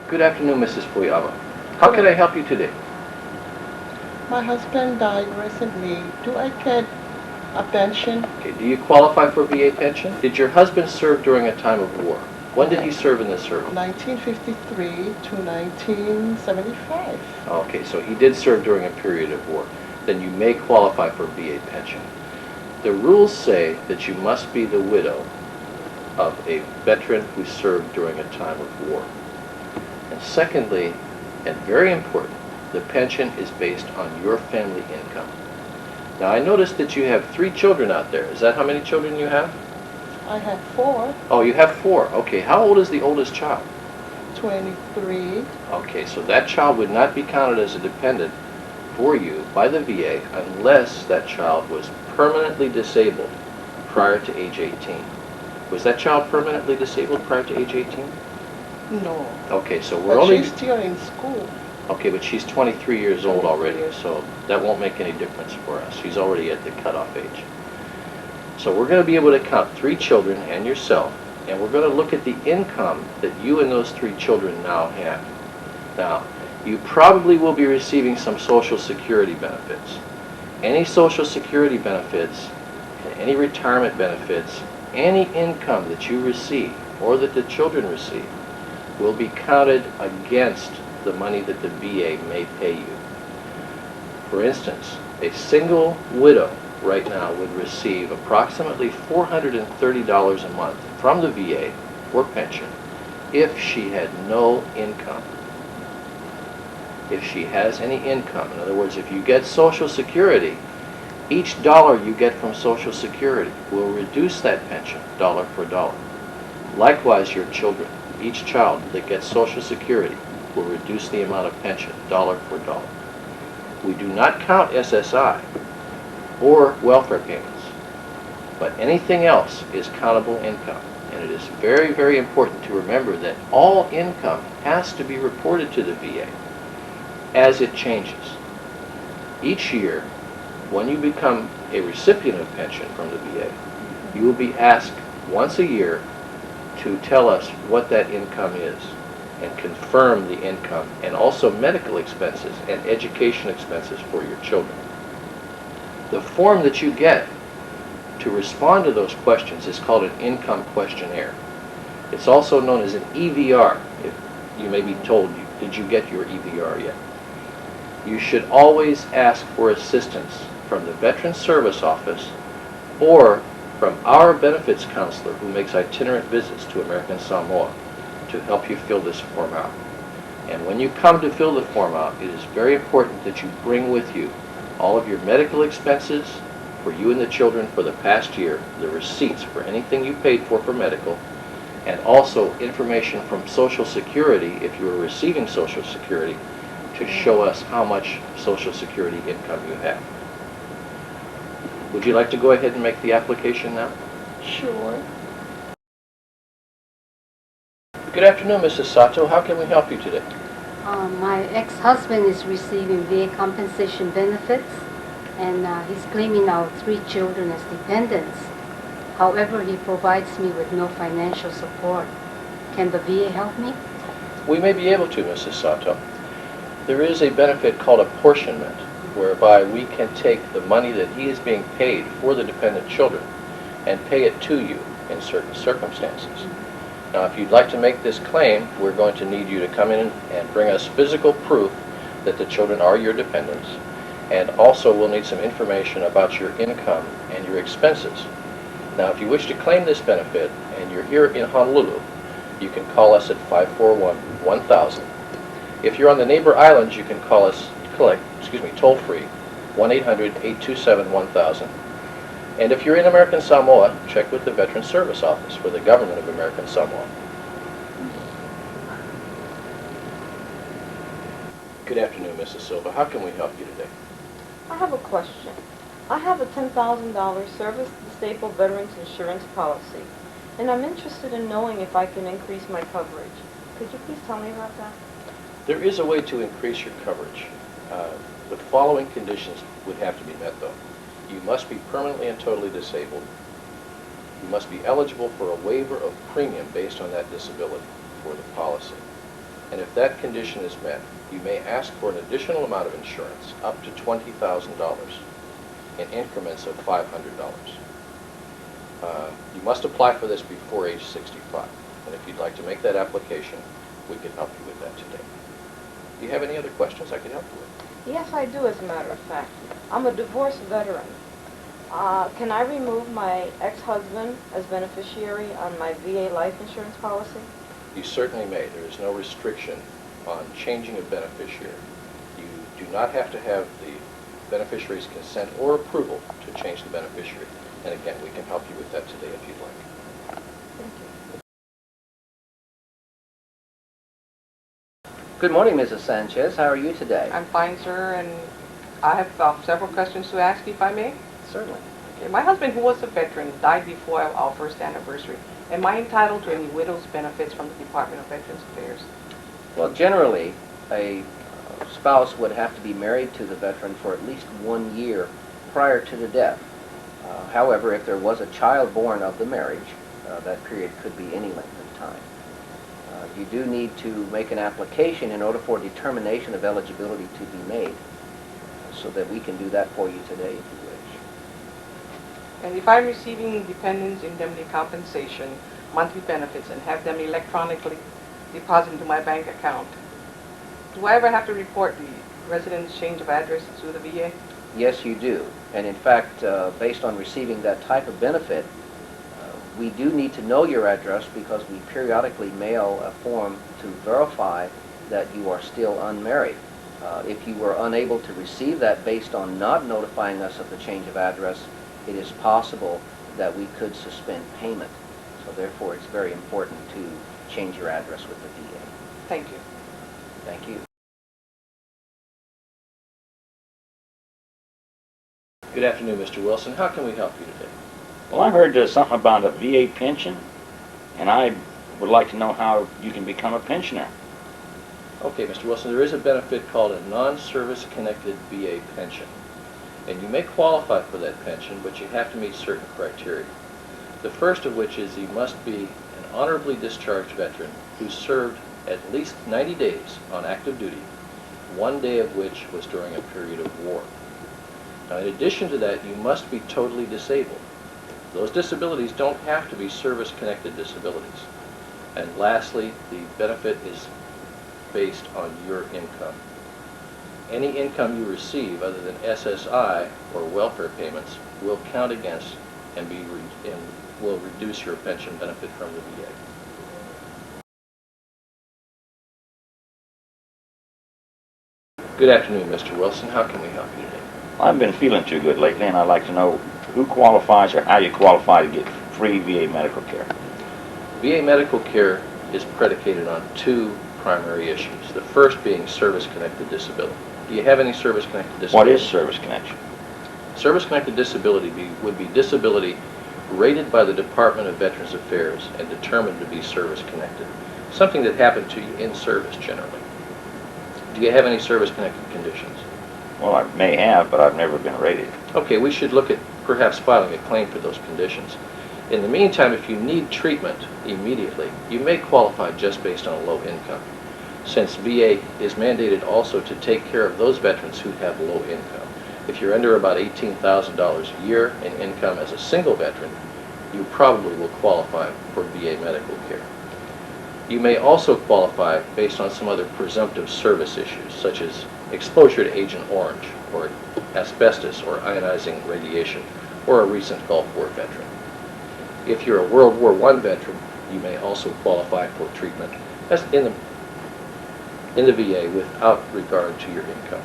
Good afternoon, Mrs. Fuyama. How can I help you today? My husband died recently. Do I get a pension? Okay, do you qualify for VA pension? Did your husband serve during a time of war? When did he serve in the service? 1953 to 1975. Okay, so he did serve during a period of war. Then you may qualify for VA pension. The rules say that you must be the widow of a veteran who served during a time of war. And secondly, and very important, the pension is based on your family income. Now, I noticed that you have 3 children out there. Is that how many children you have? I have 4. Oh, you have 4. Okay, how old is the oldest child? 23. Okay, so that child would not be counted as a dependent for you by the VA unless that child was permanently disabled prior to age 18. Was that child permanently disabled prior to age 18? No. Okay, so we're But only... she's still in school. Okay, but she's 23 years old 23 already, years so that won't make any difference for us. She's already at the cutoff age. So we're going to be able to count 3 children and yourself, and we're going to look at the income that you and those 3 children now have. Now, you probably will be receiving some Social Security benefits. Any Social Security benefits and any retirement benefits, any income that you receive or that the children receive will be counted against the money that the VA may pay you. For instance, a single widow right now would receive approximately $430 a month from the VA for pension if she had no income. If she has any income, in other words, if you get Social Security, each dollar you get from Social Security will reduce that pension dollar for dollar. Likewise, your children, each child that gets Social Security will reduce the amount of pension dollar for dollar. We do not count SSI or welfare payments, but anything else is countable income. And it is very, very important to remember that all income has to be reported to the VA as it changes. Each year, when you become a recipient of pension from the VA, you will be asked once a year to tell us what that income is and confirm the income, and also medical expenses and education expenses for your children. The form that you get to respond to those questions is called an income questionnaire. It's also known as an EVR. If you may be told, did you get your EVR yet? You should always ask for assistance from the Veterans Service Office or from our benefits counselor who makes itinerant visits to American Samoa to help you fill this form out. And when you come to fill the form out, it is very important that you bring with you all of your medical expenses for you and the children for the past year, the receipts for anything you paid for medical, and also information from Social Security if you are receiving Social Security to show us how much Social Security income you have. Would you like to go ahead and make the application now? Sure. Good afternoon, Mrs. Sato. How can we help you today? My ex-husband is receiving VA compensation benefits, and he's claiming our 3 children as dependents. However, he provides me with no financial support. Can the VA help me? We may be able to, Mrs. Sato. There is a benefit called apportionment, whereby we can take the money that he is being paid for the dependent children and pay it to you in certain circumstances. Now, if you'd like to make this claim, we're going to need you to come in and bring us physical proof that the children are your dependents, and also we'll need some information about your income and your expenses. Now, if you wish to claim this benefit and you're here in Honolulu, you can call us at 541-1000. If you're on the neighbor islands, you can call us toll-free, 1-800-827-1000. And if you're in American Samoa, check with the Veterans Service Office for the government of American Samoa. Good afternoon, Mrs. Silva. How can we help you today? I have a question. I have a $10,000 service-disabled veterans insurance policy, and I'm interested in knowing if I can increase my coverage. Could you please tell me about that? There is a way to increase your coverage. The following conditions would have to be met, though. You must be permanently and totally disabled. You must be eligible for a waiver of premium based on that disability for the policy. And if that condition is met, you may ask for an additional amount of insurance, up to $20,000, in increments of $500. You must apply for this before age 65. And if you'd like to make that application, we can help you with that today. Do you have any other questions I can help you with? Yes, I do, as a matter of fact. I'm a divorced veteran. Can I remove my ex-husband as beneficiary on my VA life insurance policy? You certainly may. There is no restriction on changing a beneficiary. You do not have to have the beneficiary's consent or approval to change the beneficiary. And again, we can help you with that today if you'd like. Thank you. Good morning, Mrs. Sanchez. How are you today? I'm fine, sir, and I have several questions to ask, if I may. Certainly. Okay, my husband, who was a veteran, died before our first anniversary. Am I entitled to any widow's benefits from the Department of Veterans Affairs? Well, generally, a spouse would have to be married to the veteran for at least 1 year prior to the death. However, if there was a child born of the marriage, that period could be any length of time. You do need to make an application in order for determination of eligibility to be made, so that we can do that for you today if you wish. And if I'm receiving dependents indemnity compensation, monthly benefits, and have them electronically deposited into my bank account, do I ever have to report the resident's change of address to the VA? Yes, you do. And in fact, based on receiving that type of benefit, we do need to know your address because we periodically mail a form to verify that you are still unmarried. If you were unable to receive that based on not notifying us of the change of address, it is possible that we could suspend payment. So therefore, it's very important to change your address with the VA. Thank you. Thank you. Good afternoon, Mr. Wilson. How can we help you today? Well, I heard something about a VA pension, and I would like to know how you can become a pensioner. Okay, Mr. Wilson, there is a benefit called a non-service connected VA pension. And you may qualify for that pension, but you have to meet certain criteria. The first of which is you must be an honorably discharged veteran who served at least 90 days on active duty, 1 day of which was during a period of war. Now, in addition to that, you must be totally disabled. Those disabilities don't have to be service-connected disabilities. And lastly, the benefit is based on your income. Any income you receive other than SSI or welfare payments will count against and will reduce your pension benefit from the VA. Good afternoon, Mr. Wilson. How can we help you today? I haven't been feeling too good lately, and I'd like to know who qualifies or how you qualify to get free VA medical care. VA medical care is predicated on two primary issues. The first being service-connected disability. Do you have any service-connected disability? What is service connection? Service-connected disability would be disability rated by the Department of Veterans Affairs and determined to be service-connected. Something that happened to you in service, generally. Do you have any service-connected conditions? Well, I may have, but I've never been rated. Okay, we should look at perhaps filing a claim for those conditions. In the meantime, if you need treatment immediately, you may qualify just based on a low income, since VA is mandated also to take care of those veterans who have low income. If you're under about $18,000 a year in income as a single veteran, you probably will qualify for VA medical care. You may also qualify based on some other presumptive service issues, such as exposure to Agent Orange, or asbestos, or ionizing radiation, or a recent Gulf War veteran. If you're a World War I veteran, you may also qualify for treatment as in the VA without regard to your income.